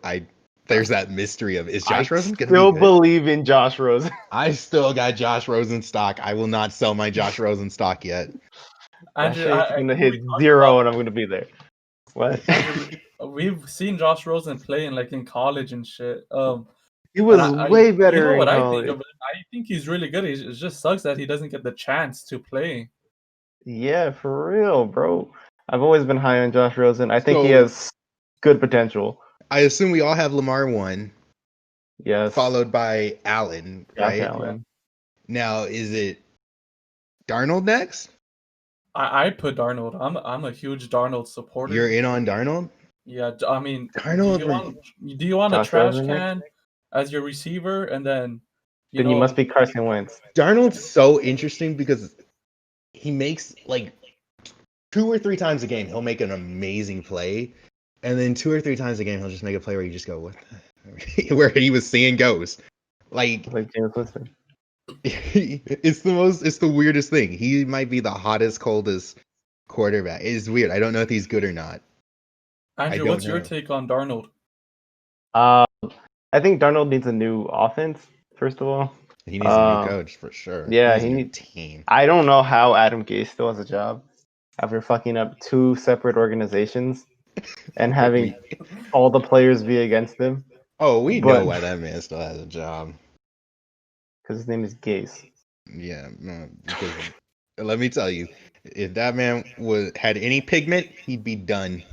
there's that mystery of, is Josh Rosen going to be good? I still believe in Josh Rosen. I still got Josh Rosen stock. I will not sell my Josh Rosen stock yet. Andrew, I'm going to hit 0 and I'm going to be there. What? Andrew, we've seen Josh Rosen play in college and shit. He was way better. You know what in I college. think of it? I think he's really good. It just sucks that he doesn't get the chance to play. Yeah, for real, bro. I've always been high on Josh Rosen. I think he has good potential. I assume we all have Lamar 1. Yes. Followed by Allen, right? Allen. Now, is it Darnold next? I'd put Darnold. I'm a huge Darnold supporter. You're in on Darnold? Yeah, I mean, Darnold. Do you want Josh a trash Rosen can as your receiver, and then you must be Carson Wentz. Darnold's so interesting because he makes like 2 or 3 times a game he'll make an amazing play, and then 2 or 3 times a game he'll just make a play where you just go, what the where he was seeing ghosts. Like James Winston. It's the weirdest thing. He might be the hottest, coldest quarterback. It's weird. I don't know if he's good or not. Andrew, what's your take on Darnold? I think Darnold needs a new offense, first of all. He needs a new coach for sure. Yeah, he needs a team. I don't know how Adam Gase still has a job after fucking up 2 separate organizations and having all the players be against him. Oh, we know why that man still has a job. Because his name is Gase. Yeah, no, because let me tell you, if that man had any pigment, he'd be done.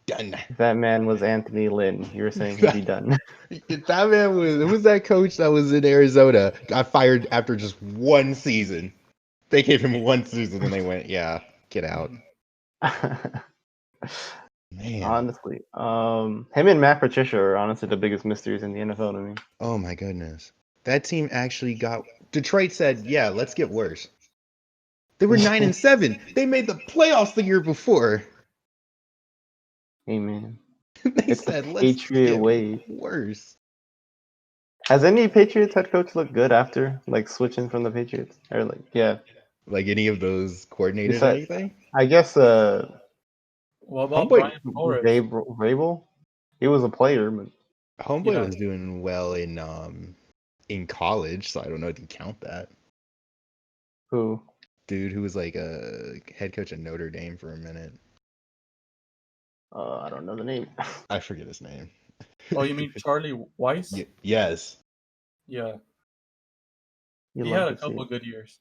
Done. If that man was Anthony Lynn, you were saying he'd be done. If that man who's that coach that was in Arizona, got fired after just 1 season. They gave him 1 season and they went, yeah, get out. Man. Honestly, him and Matt Patricia are honestly the biggest mysteries in the NFL to me. Oh my goodness. That team actually got. Detroit said, yeah, let's get worse. They were 9-7. They made the playoffs the year before. Hey, man. They said, let's get way worse. Has any Patriots head coach looked good after like switching from the Patriots? Or like yeah. Like any of those coordinators or Besides, anything? I guess What about Homeboy Brian Flores? Vrabel. He was a player, but Homeboy Yeah. was doing well in college, so I don't know if you count that. who? Dude who was like a head coach at Notre Dame for a minute. I don't know the name. I forget his name. Oh, you mean Charlie Weiss? Yes. Yeah, You he love had a to see couple it. good years.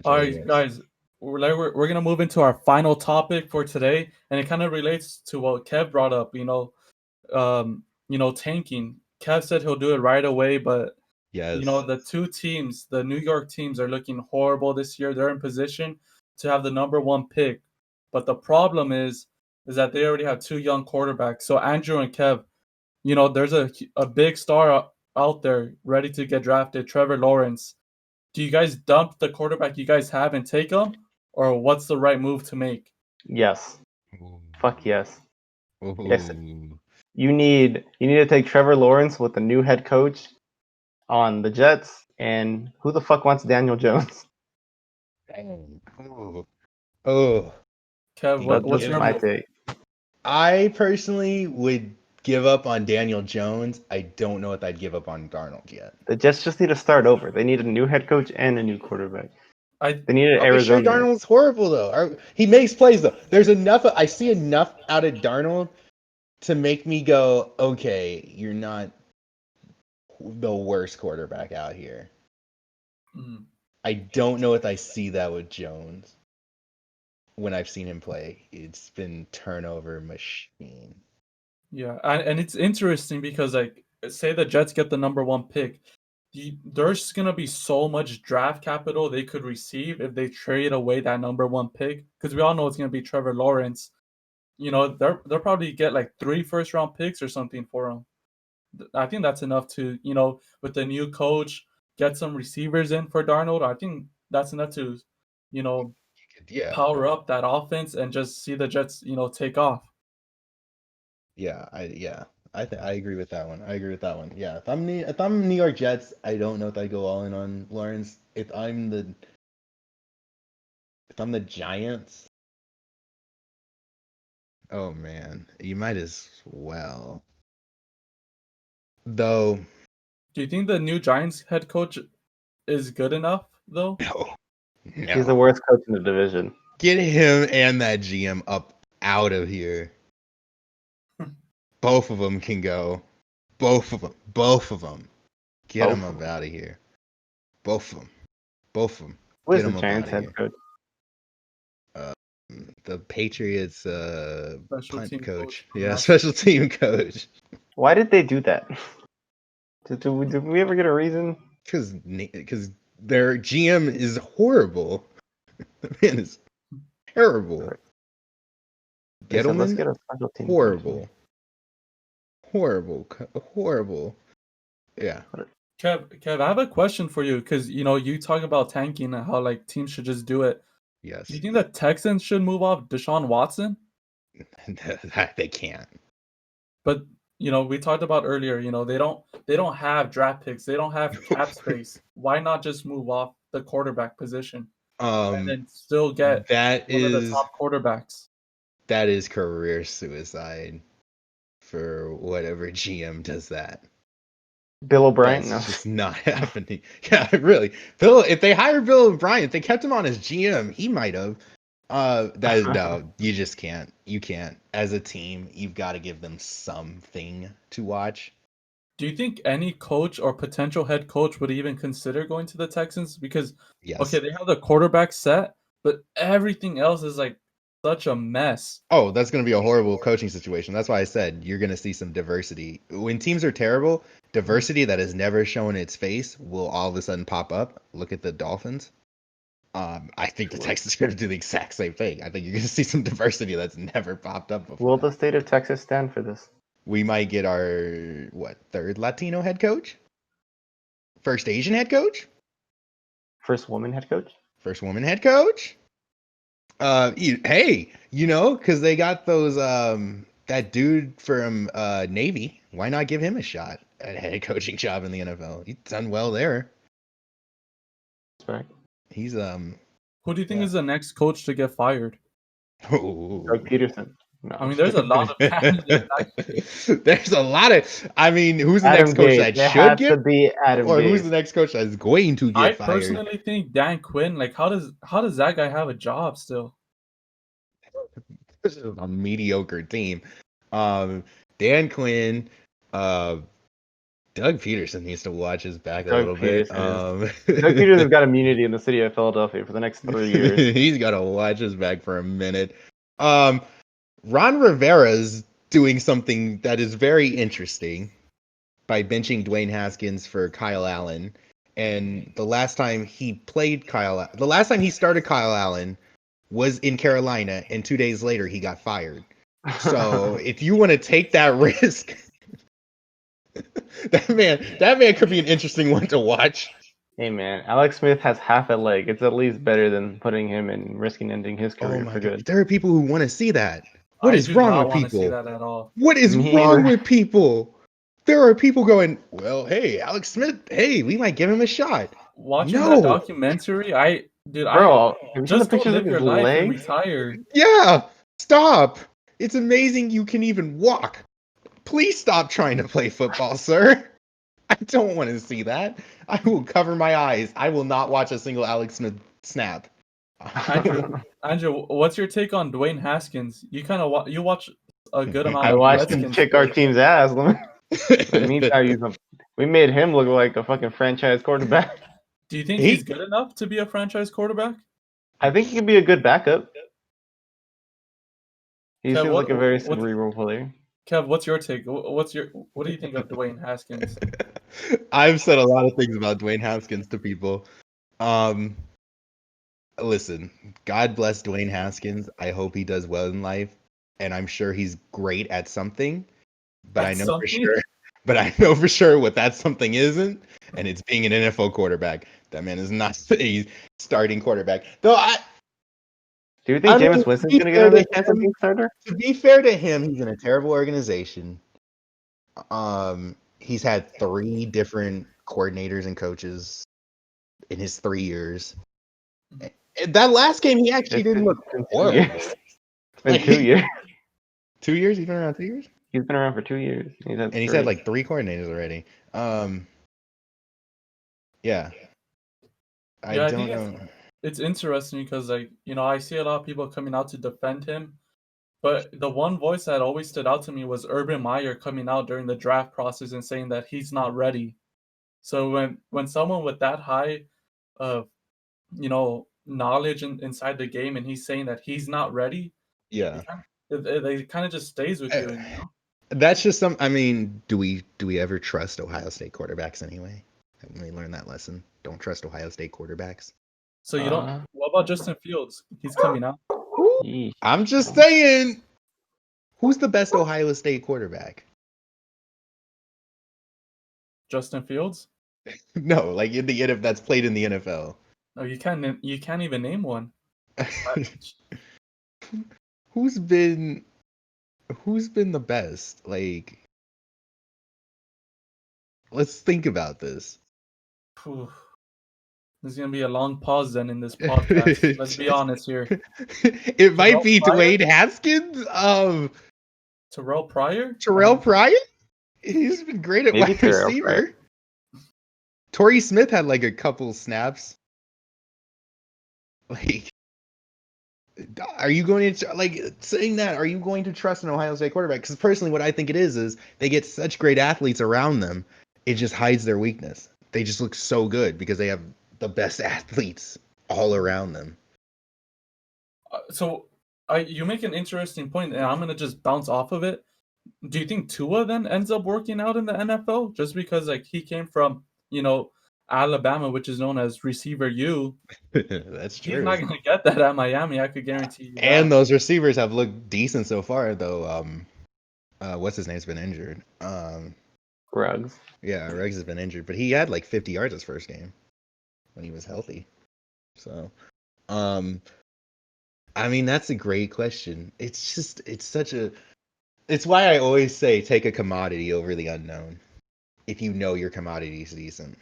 All Charlie right, Weiss. guys, we're gonna move into our final topic for today, and it kind of relates to what Kev brought up. Tanking. Kev said he'll do it right away, but Yes. the two teams, the New York teams, are looking horrible this year. They're in position to have the number one pick, but the problem is that they already have two young quarterbacks. So Andrew and Kev, there's a big star out there ready to get drafted, Trevor Lawrence. Do you guys dump the quarterback you guys have and take him, or what's the right move to make? Yes. Fuck yes. Yes. Ooh. You need to take Trevor Lawrence with the new head coach on the Jets, and who the fuck wants Daniel Jones? Dang. Ooh. Oh. Kev, what's That's your my move? take. I personally would give up on Daniel Jones. I don't know if I'd give up on Darnold yet. The Jets just need to start over. They need a new head coach and a new quarterback. They need an Are we sure Arizona. Darnold's horrible though? He makes plays though. There's enough. I see enough out of Darnold to make me go, okay, you're not the worst quarterback out here. Mm, I don't know if I see that with Jones. When I've seen him play, it's been turnover machine. yeah, and it's interesting because like say the Jets get the number one pick, there's gonna be so much draft capital they could receive if they trade away that number one pick. Because we all know it's gonna be Trevor Lawrence. They'll probably get like 3 first-round picks or something for him. I think that's enough to with the new coach get some receivers in for Darnold. I think that's enough to you know Yeah, power up that offense and just see the Jets take off. I agree with that one. I agree with that one. Yeah, if I'm New York Jets, I don't know if I go all in on Lawrence. If I'm the Giants, oh man, you might as well. Though, Do you think the new Giants head coach is good enough though? no, He's the no, worst coach in the division. get him and that GM up out of here. Both of them can go. Both of them. Both of them. Get Both them of up them. out of here. Both of them. Both of them. Who Get is the them up out Giants of head here. coach? The Patriots Special punt team coach. from Yeah, last special team coach. Why did they do that? Did we ever get a reason? Because their GM is horrible. Man, it's terrible. They said let's Gettleman, get a special team coach. horrible. Horrible. Yeah. Kev, I have a question for you because you talk about tanking and how like teams should just do it. Do you Yes. think the Texans should move off Deshaun Watson? They can't. But we talked about earlier. They don't have draft picks. They don't have cap space. Why not just move off the quarterback position and then still get that one of the is top quarterbacks? career suicide for whatever GM does that. Bill O'Brien? That's No. just not happening. Yeah, really. Bill, if they hired Bill O'Brien, if they kept him on as GM, he might have. No, you just can't. You can't. As a team, you've got to give them something to watch. Do you think any coach or potential head coach would even consider going to the Texans? Because Yes. okay, they have the quarterback set, but everything else is like such a mess. Oh, that's going to be a horrible coaching situation. That's why I said you're going to see some diversity. When teams are terrible, diversity that has never shown its face will all of a sudden pop up. Look at the Dolphins. I think the Texans are going to do the exact same thing. I think you're going to see some diversity that's never popped up before. Will the state of Texas stand for this? We might get our third Latino head coach, first Asian head coach, First woman head coach? first woman head coach. Hey, because they got those that dude from Navy. Why not give him a shot at a head coaching job in the NFL? He's done well there. Respect. He's Who do you think Yeah. is the next coach to get fired? Doug Peterson. No. I mean, there's a lot of candidates. Actually. There's a lot of. I mean, who's the Adam next coach Gase. that It should has get, to be Adam or who's the Gase. next coach that's going to I get fired? personally think Dan Quinn. Like, how does that guy have a job still? This is a mediocre team. Dan Quinn, Doug Peterson needs to watch his back a Doug little bit. Doug Peterson's got immunity in the city of Philadelphia for the next 3 years. He's got to watch his back for a minute. Ron Rivera's doing something that is very interesting by benching Dwayne Haskins for Kyle Allen. And the last time he started Kyle Allen was in Carolina, and 2 days later he got fired. So if you want to take that risk, that man could be an interesting one to watch. Hey man, Alex Smith has half a leg. It's at least better than putting him and risking ending his Oh career my for God. good. There are people who want to see that. What I is do wrong not with want to see people? that at all. What is Me wrong either. with people? There are people going, well, hey, Alex Smith, hey, we might give him a shot. Watching No. that documentary, Bro, have you seen the just go pictures live of your his life and legs? retire. Yeah, stop. It's amazing you can even walk. Please stop trying to play football, sir. I don't want to see that. I will cover my eyes. I will not watch a single Alex Smith snap. Andrew, what's your take on Dwayne Haskins? You kind of you watch a good amount I of watched him Redskins kick our play. team's ass. Let me tell you something. We made him look like a fucking franchise quarterback. Do you think He- he's good enough to be a franchise quarterback? I think he could be a good backup. He Kev, seems like a very what- cerebral player. Kev, what's your take? What do you think of Dwayne Haskins? I've said a lot of things about Dwayne Haskins to people. Listen, God bless Dwayne Haskins. I hope he does well in life, and I'm sure he's great at something. But I know for sure what that something isn't, and it's being an NFL quarterback. That man is not a starting quarterback. Though Do you think Jameis Winston's going to get another chance at being starter? To be fair to him, he's in a terrible organization. He's had 3 different coordinators and coaches in his 3 years. That last game, he actually didn't look horrible. It's been 2 years. 2 years? He's been around 2 years? He's been around for 2 years. He's had like 3 coordinators already. Yeah. I don't know. It's interesting because, like, I see a lot of people coming out to defend him, but the one voice that always stood out to me was Urban Meyer coming out during the draft process and saying that he's not ready. So when someone with that high of knowledge inside the game and he's saying that he's not ready, Yeah. it kind of just stays with you. That's just I mean, do we ever trust Ohio State quarterbacks anyway? Haven't we learned that lesson? Don't trust Ohio State quarterbacks. So you don't. What about Justin Fields? He's coming out. I'm just saying. Who's the best Ohio State quarterback? Justin Fields? No, like in the NFL, that's played in the NFL. No, you can't even name one. Who's been the best? Like, let's think about this. There's gonna be a long pause then in this podcast. Let's be honest here. It might be Dwayne Haskins. Terrell Pryor. Pryor. He's been great at wide receiver. Torrey Smith had like a couple snaps. Like, are you going to saying that? Are you going to trust an Ohio State quarterback? Because personally, what I think it is they get such great athletes around them, it just hides their weakness. They just look so good because they have the best athletes all around them. So you make an interesting point, and I'm gonna just bounce off of it. Do you think Tua then ends up working out in the NFL just because he came from Alabama, which is known as receiver U? That's true. He's not gonna get that at Miami. I could guarantee you. And those receivers have looked decent so far, though. What's his name's been injured. Ruggs. Yeah, Ruggs has been injured, but he had like 50 yards his first game when he was healthy. So, I mean, that's a great question. It's such a It's why I always say take a commodity over the unknown. If you know your commodity is decent.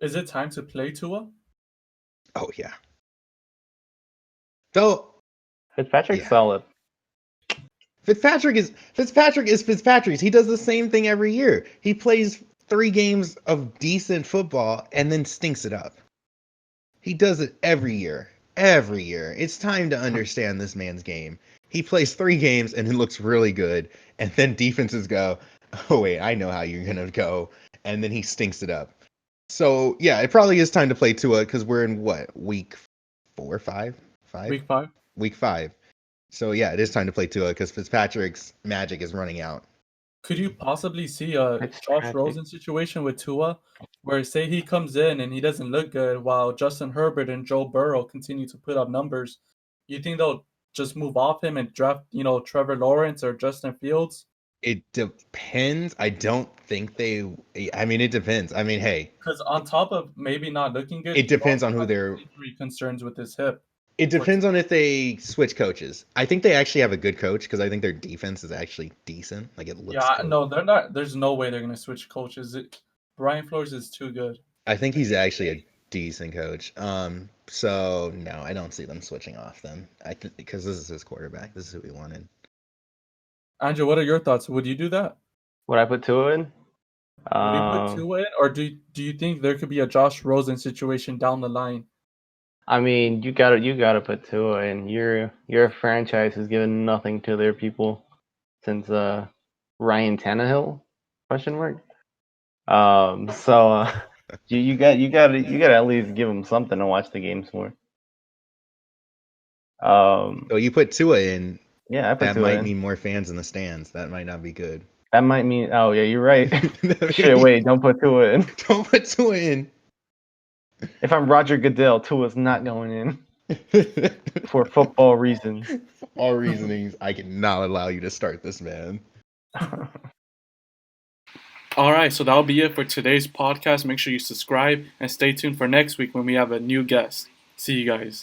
Is it time to play Tua? Oh yeah. Though Fitzpatrick's yeah. solid. Fitzpatrick is Fitzpatrick's. He does the same thing every year. He plays 3 games of decent football and then stinks it up. He does it every year. Every year. It's time to understand this man's game. He plays 3 games and it looks really good. And then defenses go, oh, wait, I know how you're going to go. And then he stinks it up. So, yeah, it probably is time to play Tua because we're in what? Week 4, 5? 5? Week 5? Week 5. So, yeah, it is time to play Tua because Fitzpatrick's magic is running out. Could you possibly see a Josh Fitzpatrick. Rosen situation with Tua, where say he comes in and he doesn't look good while Justin Herbert and Joe Burrow continue to put up numbers? You think they'll just move off him and draft, Trevor Lawrence or Justin Fields? It depends. I don't think they. I mean, it depends. I mean, hey, Because on top of maybe not looking good, it he depends also on who has they're. injury concerns with his hip. It depends on if they switch coaches. I think they actually have a good coach because I think their defense is actually decent. Like it looks Yeah, good. no, they're not. There's no way they're gonna switch coaches. Brian Flores is too good. I think he's actually a decent coach. So no, I don't see them switching off them. Because this is his quarterback. This is who he wanted. Andrew, what are your thoughts? Would you do that? Would I put Tua in? Would you put Tua in, or do you think there could be a Josh Rosen situation down the line? I mean, you gotta put Tua in. Your franchise has given nothing to their people since Ryan Tannehill? Question mark. So you gotta at least give them something to watch the games for. So you put Tua in. Yeah, I put That Tua might in. mean more fans in the stands. That might not be good. That might mean. Oh yeah, you're right. Shit, wait, don't put Tua in. Don't put Tua in. If I'm Roger Goodell, Tua's not going in for football reasons. All reasonings, I cannot allow you to start this man. All right, so that'll be it for today's podcast. Make sure you subscribe and stay tuned for next week when we have a new guest. See you guys.